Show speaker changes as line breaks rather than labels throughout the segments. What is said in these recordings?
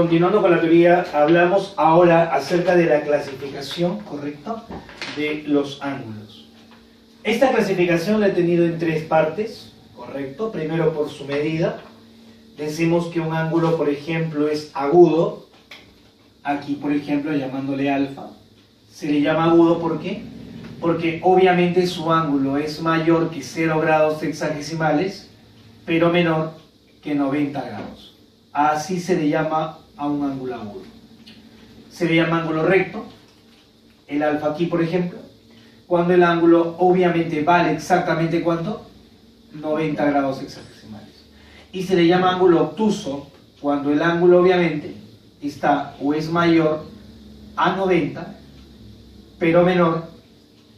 continuando con la teoría, hablamos ahora acerca de la clasificación, ¿correcto?, de los ángulos. Esta clasificación la he tenido en tres partes, ¿correcto? Primero por su medida. Decimos que un ángulo, por ejemplo, es agudo. Aquí, por ejemplo, llamándole alfa. Se le llama agudo, ¿por qué? Porque obviamente su ángulo es mayor que 0 grados sexagesimales, pero menor que 90 grados. Así se le llama a un ángulo agudo. Se le llama ángulo recto, el alfa aquí, por ejemplo, cuando el ángulo obviamente vale exactamente ¿cuánto? 90 grados sexagesimales. Y se le llama ángulo obtuso cuando el ángulo obviamente está o es mayor a 90, pero menor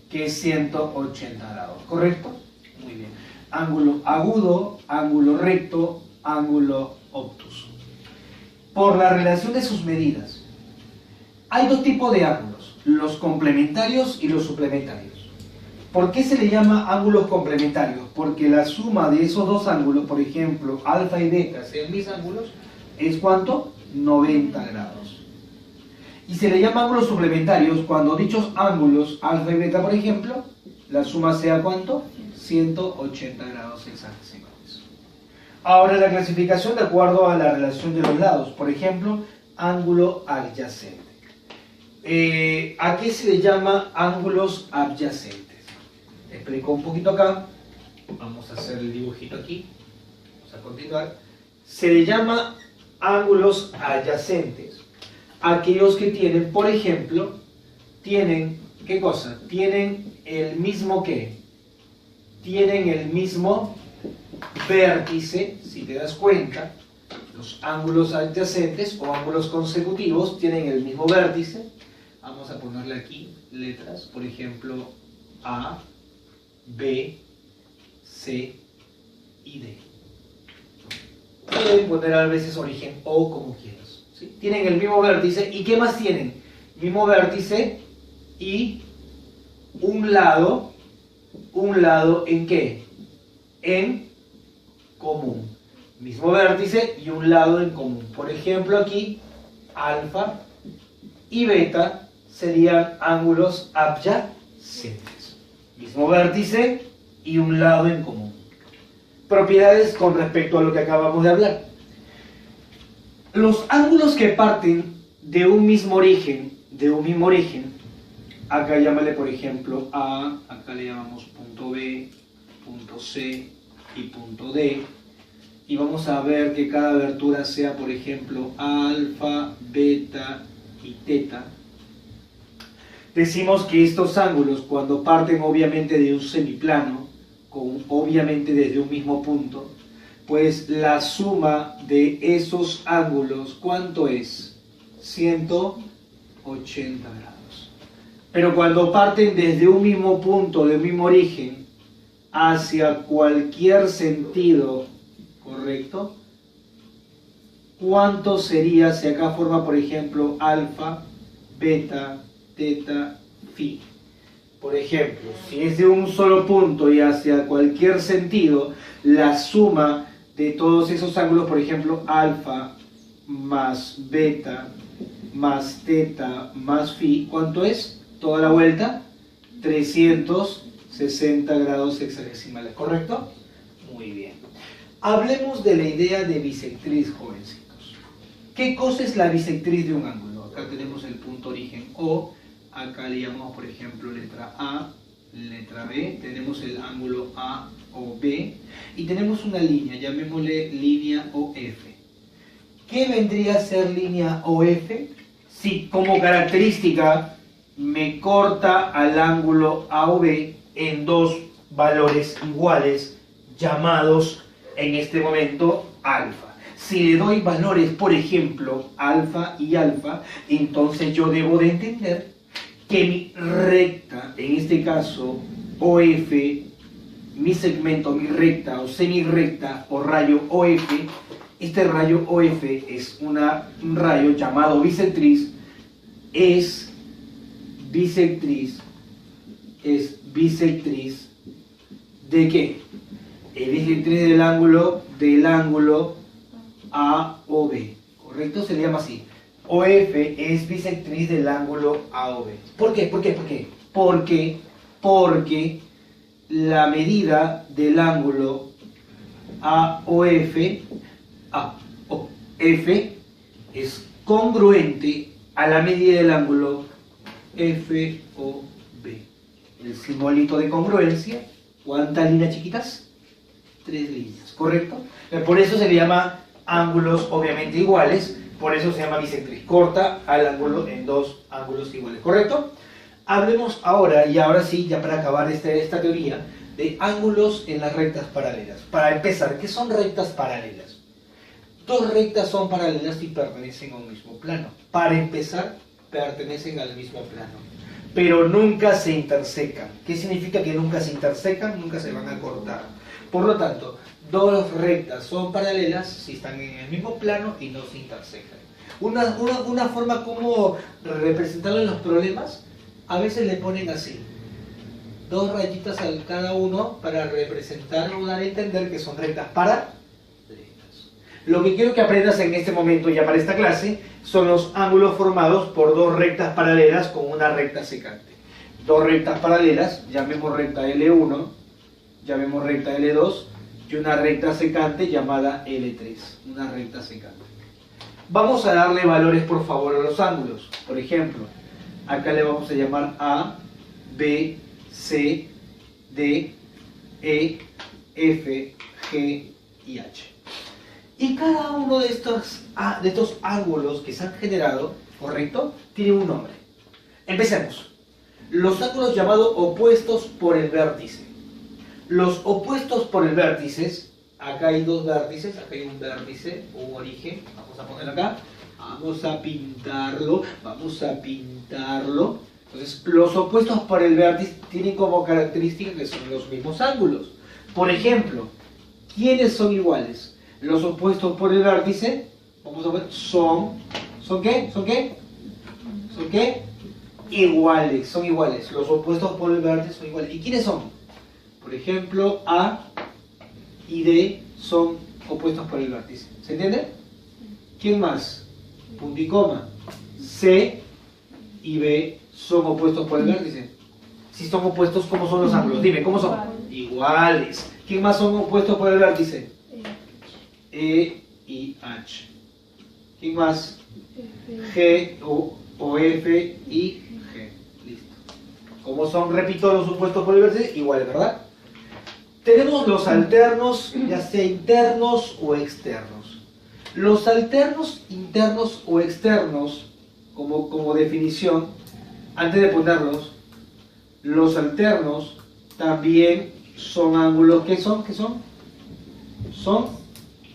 que 180 grados, ¿correcto? Muy bien. Ángulo agudo, ángulo recto, ángulo obtuso. Por la relación de sus medidas, hay dos tipos de ángulos, los complementarios y los suplementarios. ¿Por qué se le llama ángulos complementarios? Porque la suma de esos dos ángulos, por ejemplo, alfa y beta, sean mis ángulos, es ¿cuánto? 90 grados. Y se le llama ángulos suplementarios cuando dichos ángulos, alfa y beta, por ejemplo, la suma sea ¿cuánto? 180 grados sexagesimales. Ahora la clasificación de acuerdo a la relación de los lados. Por ejemplo, ángulo adyacente. ¿A qué se le llama ángulos adyacentes? Explico un poquito acá. Vamos a hacer el dibujito aquí. Vamos a continuar. Se le llama ángulos adyacentes aquellos que tienen, por ejemplo, tienen, ¿qué cosa? Tienen el mismo ¿qué? Tienen el mismo vértice, si te das cuenta, los ángulos adyacentes o ángulos consecutivos tienen el mismo vértice. Vamos a ponerle aquí letras, por ejemplo, A, B, C y D. Pueden poner a veces origen O como quieras, ¿sí? Tienen el mismo vértice. ¿Y qué más tienen? Mismo vértice y un lado ¿en qué? En común. Mismo vértice y un lado en común. Por ejemplo, aquí alfa y beta serían ángulos adyacentes. Mismo vértice y un lado en común. Propiedades con respecto a lo que acabamos de hablar. Los ángulos que parten de un mismo origen, acá llámale por ejemplo A, acá le llamamos punto B, punto C y punto D, y vamos a ver que cada abertura sea por ejemplo alfa, beta y teta. Decimos que estos ángulos, cuando parten obviamente de un semiplano, obviamente desde un mismo punto, pues la suma de esos ángulos, ¿cuánto es? 180 grados. Pero cuando parten desde un mismo punto, del mismo origen, hacia cualquier sentido, ¿correcto? ¿Cuánto sería si acá forma, por ejemplo, alfa, beta, teta, phi? Por ejemplo, si es de un solo punto y hacia cualquier sentido, la suma de todos esos ángulos, por ejemplo, alfa más beta más teta más phi, ¿cuánto es? Toda la vuelta, 360 grados sexagesimales, ¿correcto? Muy bien. Hablemos de la idea de bisectriz, jovencitos. ¿Qué cosa es la bisectriz de un ángulo? Acá tenemos el punto origen O. Acá le llamamos, por ejemplo, letra A, letra B, tenemos el ángulo A o B, y tenemos una línea, llamémosle línea OF. ¿Qué vendría a ser línea OF? Si como característica me corta al ángulo A o B en dos valores iguales, llamados en este momento alfa. Si le doy valores, por ejemplo, alfa y alfa, entonces yo debo de entender que mi recta, en este caso OF, mi segmento, mi recta o semirrecta o rayo OF, este rayo OF es un rayo llamado bisectriz, es bisectriz ¿de qué? Es bisectriz del ángulo A o B. ¿correcto? Se le llama así. OF es bisectriz del ángulo AOB. ¿Por qué? ¿Por qué? ¿Por qué? Porque la medida del ángulo AOF es congruente a la medida del ángulo FOB. El simbolito de congruencia, ¿cuántas líneas chiquitas? 3 líneas, ¿correcto? Por eso se le llama ángulos obviamente iguales, por eso se llama bisectriz. Corta al ángulo en 2 ángulos iguales, ¿correcto? Hablemos ahora, y ahora sí, ya para acabar esta teoría, de ángulos en las rectas paralelas. Para empezar, ¿qué son rectas paralelas? 2 rectas son paralelas y pertenecen a un mismo plano. Para empezar, pertenecen al mismo plano, pero nunca se intersecan. ¿Qué significa que nunca se intersecan? Nunca se van a cortar. Por lo tanto, 2 rectas son paralelas si están en el mismo plano y no se intersecan. Una forma como representarlo en los problemas, a veces le ponen así, 2 rayitas a cada uno para representar o dar a entender que son rectas paralelas. Lo que quiero que aprendas en este momento, ya para esta clase, son los ángulos formados por 2 rectas paralelas con una recta secante. 2 rectas paralelas, llamemos recta L1, llamemos recta L2, y una recta secante llamada L3, una recta secante. Vamos a darle valores, por favor, a los ángulos. Por ejemplo, acá le vamos a llamar A, B, C, D, E, F, G y H. Y cada uno de estos ángulos que se han generado, ¿correcto?, tiene un nombre. Empecemos. Los ángulos llamados opuestos por el vértice. Los opuestos por el vértice, acá hay 2 vértices, acá hay un vértice, un origen, vamos a ponerlo acá, vamos a pintarlo. Entonces, los opuestos por el vértice tienen como característica que son los mismos ángulos. Por ejemplo, ¿quiénes son iguales? Los opuestos por el vértice, vamos a ver, ¿son qué? ¿Son qué? ¿Son qué? Iguales, son iguales. Los opuestos por el vértice son iguales. ¿Y quiénes son? Por ejemplo, A y D son opuestos por el vértice. ¿Se entiende? ¿Quién más? Punto y coma. C y B son opuestos por el vértice. Si son opuestos, ¿cómo son los ángulos? Dime, ¿cómo son? Iguales. ¿Quién más son opuestos por el vértice? E y H. ¿Quién más? G o F y G. Listo. ¿Cómo son, repito, los opuestos por el vértice? Iguales, ¿verdad? Tenemos los alternos, ya sea internos o externos. Los alternos, internos o externos, como definición, antes de ponerlos, los alternos también son ángulos que son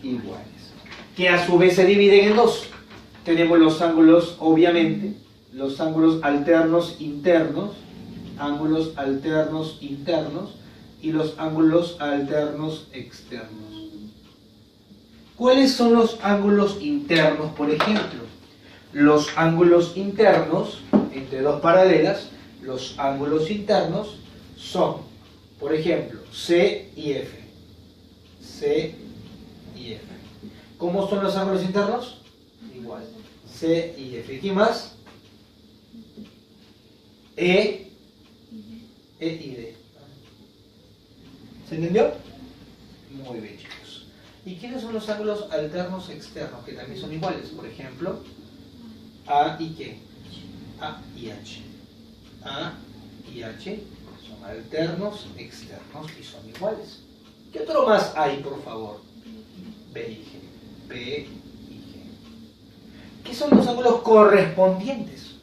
iguales, que a su vez se dividen en 2. Tenemos los ángulos, obviamente, los ángulos alternos internos, y los ángulos alternos externos. ¿Cuáles son los ángulos internos, por ejemplo? Los ángulos internos, entre 2 paralelas, los ángulos internos son, por ejemplo, C y F. C y F. ¿Cómo son los ángulos internos? Igual. C y F. ¿Qué más? E y D. ¿Se entendió? Muy bien, chicos. ¿Y quiénes son los ángulos alternos externos? Que también son iguales. Por ejemplo, A y ¿qué? A y H. A y H son alternos externos y son iguales. ¿Qué otro más hay, por favor? B y G. B y G. ¿Qué son los ángulos correspondientes?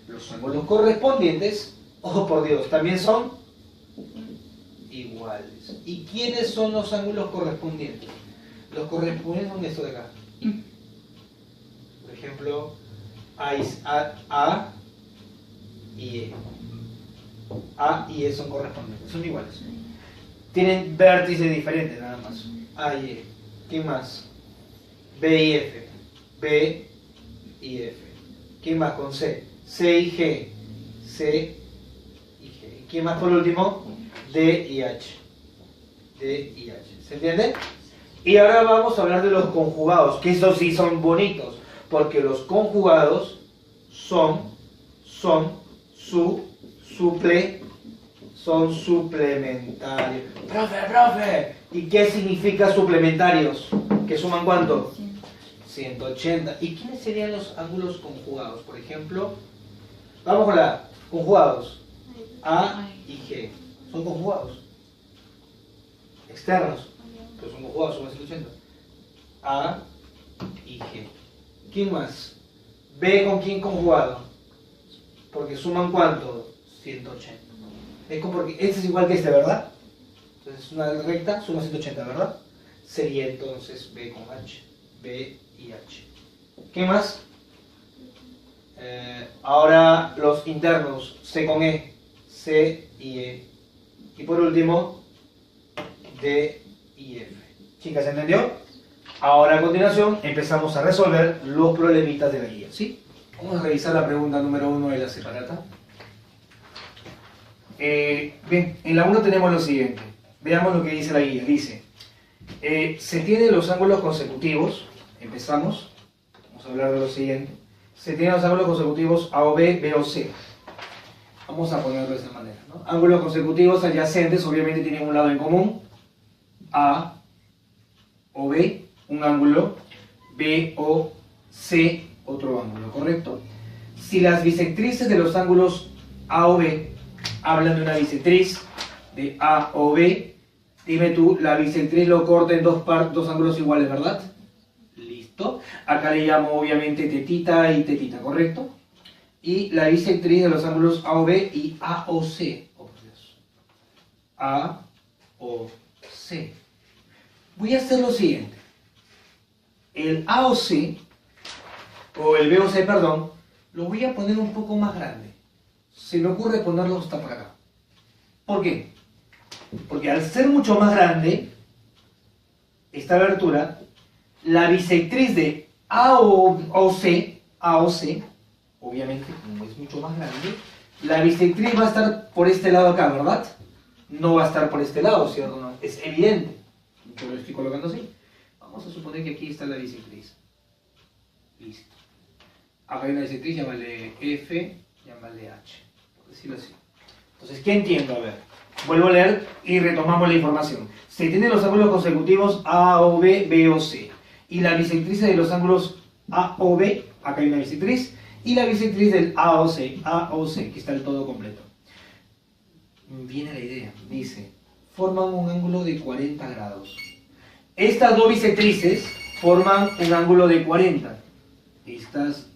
Los ángulos correspondientes, oh por Dios, también son iguales. ¿Y quiénes son los ángulos correspondientes? Los correspondientes son estos de acá. Por ejemplo, A y E. A y E son correspondientes, son iguales. Tienen vértices diferentes nada más. A y E. ¿Qué más? B y F. B y F. ¿Qué más con C? C y G. C y G. ¿Qué más por último? D y H. D y H. ¿Se entiende? Y ahora vamos a hablar de los conjugados, que estos sí son bonitos. Porque los conjugados son suplementarios. Profe, ¿y qué significa suplementarios? ¿Que suman cuánto? 180. ¿Y quiénes serían los ángulos conjugados? Por ejemplo, vamos con la A. Conjugados. A y G. Son conjugados. Externos. Pero son conjugados, suman 180. A y G. ¿Quién más? B con quién conjugado. Porque suman cuánto? 180. Es como porque este es igual que este, ¿verdad? Entonces una recta suma 180, ¿verdad? Sería entonces B con H. B y H. ¿Qué más? Ahora los internos. C con E. C y E. Y por último, D y F. Chicas, ¿se entendió? Ahora a continuación empezamos a resolver los problemitas de la guía, ¿sí? Vamos a revisar la pregunta número 1 de la separata. Bien, en la 1 tenemos lo siguiente. Veamos lo que dice la guía. Dice, se tienen los ángulos consecutivos. Empezamos. Vamos a hablar de lo siguiente. Se tienen los ángulos consecutivos A o B, B o C. Vamos a ponerlo de esta manera, ¿no? Ángulos consecutivos adyacentes obviamente tienen un lado en común. A o B, un ángulo. B o C, otro ángulo, ¿correcto? Si las bisectrices de los ángulos A o B hablan de una bisectriz de A o B, dime tú, la bisectriz lo corta en dos ángulos iguales, ¿verdad? Listo. Acá le llamo obviamente tetita y tetita, ¿correcto? Y la bisectriz de los ángulos A o B y A o C. Oh, por Dios. A o C. Voy a hacer lo siguiente. El A o C, o el B o C, perdón, lo voy a poner un poco más grande. Se me ocurre ponerlo hasta por acá. ¿Por qué? Porque al ser mucho más grande, esta abertura, la bisectriz de A o C, obviamente, como es mucho más grande, la bisectriz va a estar por este lado acá, ¿verdad? No va a estar por este lado, ¿cierto? No, es evidente. Yo lo estoy colocando así. Vamos a suponer que aquí está la bisectriz. Listo. Acá hay una bisectriz, llámale F, llámale H. Por decirlo así. Entonces, ¿qué entiendo? A ver, vuelvo a leer y retomamos la información. Se tienen los ángulos consecutivos A o B, B o C. Y la bisectriz de los ángulos A o B, acá hay una bisectriz, y la bisectriz del A o C, que está el todo completo. Viene la idea, dice, forman un ángulo de 40 grados. Estas dos bisectrices forman un ángulo de 40. Estas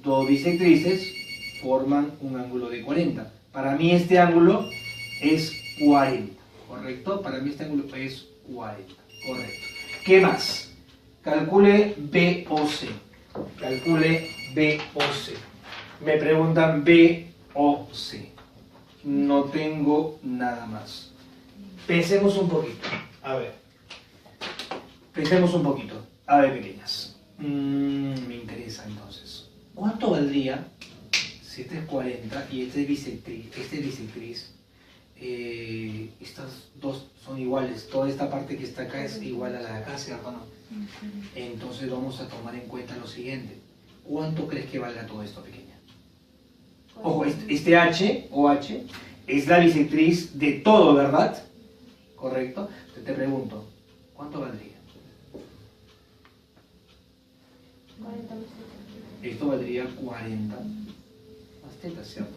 dos bisectrices forman un ángulo de 40. Para mí este ángulo es 40, ¿correcto? Para mí este ángulo es 40, correcto. ¿Qué más? Calcule B o C. Calcule B o C. Me preguntan B o C. No tengo nada más. Pensemos un poquito. A ver. Pensemos un poquito. A ver, pequeñas. Me interesa entonces. ¿Cuánto valdría si este es 40 y este es bisectriz? Estas dos son iguales. Toda esta parte que está acá es igual a la de acá, ¿cierto o no? Entonces vamos a tomar en cuenta lo siguiente. ¿Cuánto crees que valga todo esto, pequeña? Ojo, este H o H es la bisectriz de todo, ¿verdad? ¿Correcto? Entonces te pregunto, ¿cuánto valdría?
40 más teta.
Esto valdría 40 más teta, ¿cierto?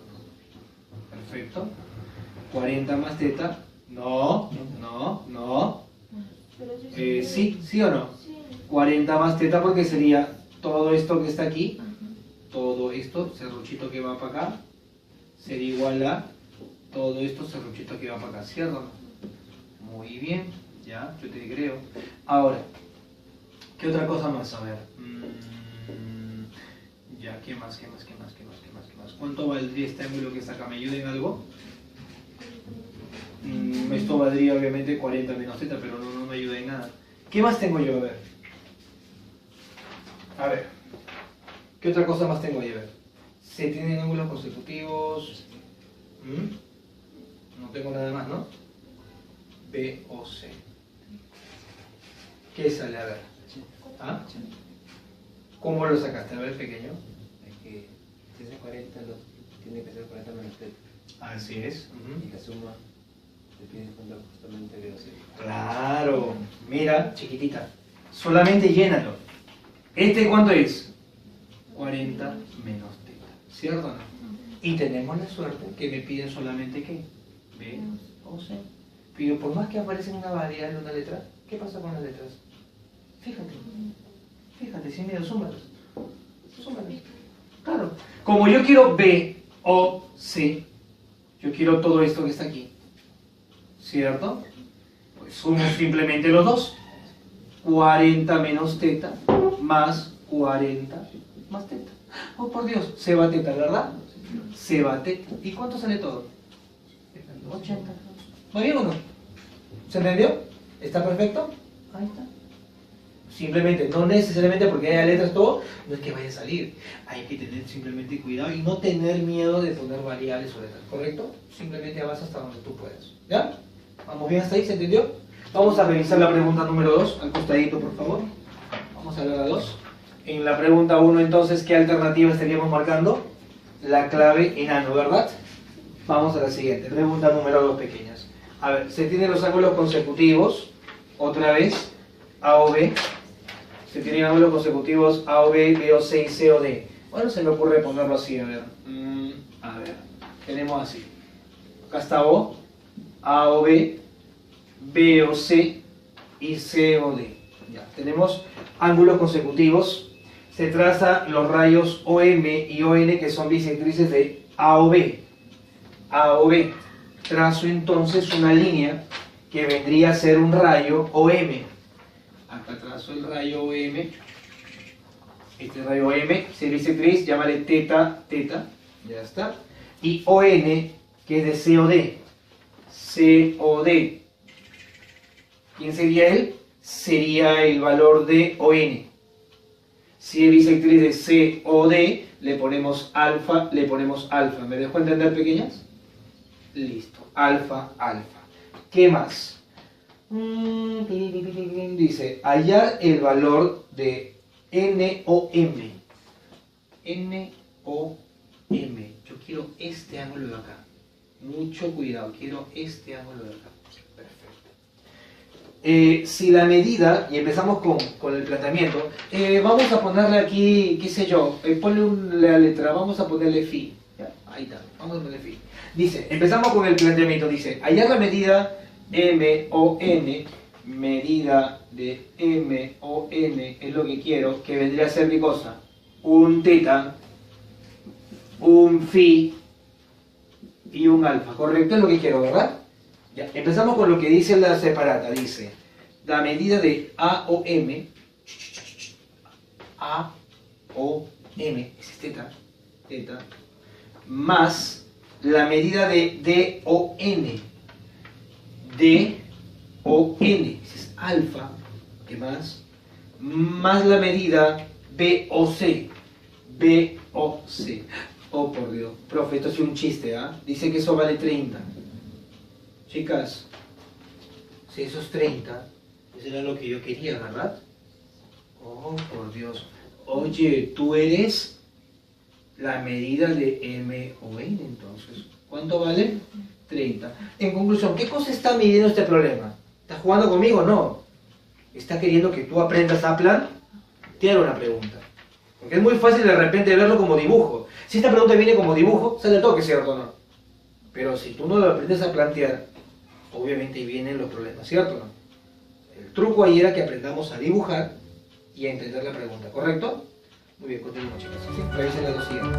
Perfecto. 40 más teta. No.
Pero sí,
Sí o no.
sí.
40 más teta porque sería todo esto que está aquí,
Ajá.
todo esto, serruchito que va para acá, sería igual a todo esto, serruchito que va para acá, ¿cierto? Muy bien, ya, yo te creo. Ahora, ¿qué otra cosa más? A ver. Ya, ¿qué más? ¿Cuánto valdría este ángulo que está acá? ¿Me ayuda en algo? Esto valdría obviamente 40 menos teta, pero no me ayuda en nada. ¿Qué más tengo yo? A ver. ¿Qué otra cosa más tengo ahí? A ver. ¿Se tienen ángulos consecutivos? No tengo nada más, ¿no? B o C. ¿Qué sale? A ver. ¿Ah? ¿Cómo lo sacaste? A ver, pequeño.
Es que si ese 40 tiene que ser 40 menos teta.
Así es.
Y la suma te pide contar justamente BOC.
Claro. Mira, chiquitita. Solamente llénalo. ¿Este cuánto es? 40 menos teta. ¿Cierto o no? Y tenemos la suerte que me piden solamente ¿qué? B o C. Pero por más que aparecen una variable, una letra, ¿qué pasa con las letras? Fíjate, sin miedo, súmalas. Claro. Como yo quiero B o C, yo quiero todo esto que está aquí. ¿Cierto? Pues sumo simplemente los dos. 40 menos teta más 40 más teta. Oh, por Dios, se va teta, ¿verdad? Se va teta. ¿Y cuánto sale todo? 80. ¿Va bien o no? ¿Se entendió? ¿Está perfecto? Ahí está. Simplemente, no necesariamente porque haya letras todo, no es que vaya a salir. Hay que tener simplemente cuidado y no tener miedo de poner variables o letras, ¿correcto? Simplemente avanza hasta donde tú puedas. ¿Ya? ¿Vamos bien hasta ahí? ¿Se entendió? Vamos a revisar la pregunta número 2, al costadito, por favor. Vamos a ver la 2. En la pregunta 1, entonces, ¿qué alternativa estaríamos marcando? La clave enano, ¿verdad? Vamos a la siguiente, pregunta número 2, pequeñas. A ver, se tienen los ángulos consecutivos, otra vez, A o B. Se tienen ángulos consecutivos A o B, B o C y C o D. Bueno, se me ocurre ponerlo así, a ver. A ver, tenemos así. Acá está O, A o B, B o C y C o D. Ya, tenemos ángulos consecutivos. Se traza los rayos OM y ON que son bisectrices de A o B. A o B. Trazo entonces una línea que vendría a ser un rayo OM. Acá trazo el rayo OM. Este rayo OM, se bisectriz, llámale teta, teta. Ya está. Y ON, que es de COD. COD. ¿Quién sería él? Sería el valor de ON. Si es bisectriz de COD, le ponemos alfa, le ponemos alfa. ¿Me dejo entender, pequeñas? Listo. Alfa, alfa. ¿Qué más? Dice, hallar el valor de NOM. NOM. Yo quiero este ángulo de acá. Mucho cuidado, quiero este ángulo de acá. Perfecto. Si la medida, y empezamos con el planteamiento, vamos a ponerle aquí, qué sé yo, ponle la letra, vamos a ponerle phi. ¿Ya? Ahí está, vamos a ponerle phi. Dice, empezamos con el planteamiento, dice, hallar la medida MON, medida de MON es lo que quiero, que vendría a ser mi cosa, un teta, un phi y un alfa, ¿correcto? Es lo que quiero, ¿verdad? Ya, empezamos con lo que dice la separata, dice, la medida de AOM, ese es teta, más la medida de DON, ese es alfa, ¿qué más? Más la medida BOC, oh por Dios, profe, esto es un chiste, ¿ah? Dice que eso vale 30. Chicas, si eso es 30, eso era lo que yo quería, ¿verdad? Oh, por Dios. Oye, tú eres la medida de MON, entonces. ¿Cuánto vale? 30. En conclusión, ¿qué cosa está midiendo este problema? ¿Estás jugando conmigo? No. ¿Está queriendo que tú aprendas a plan? Te hago una pregunta. Porque es muy fácil de repente verlo como dibujo. Si esta pregunta viene como dibujo, sale al toque, ¿cierto o no? Pero si tú no lo aprendes a plantear, obviamente ahí vienen los problemas, ¿cierto o no? El truco ahí era que aprendamos a dibujar y a entender la pregunta, ¿correcto? Muy bien, continuemos, chicas. Sí, revisen las dos siguientes.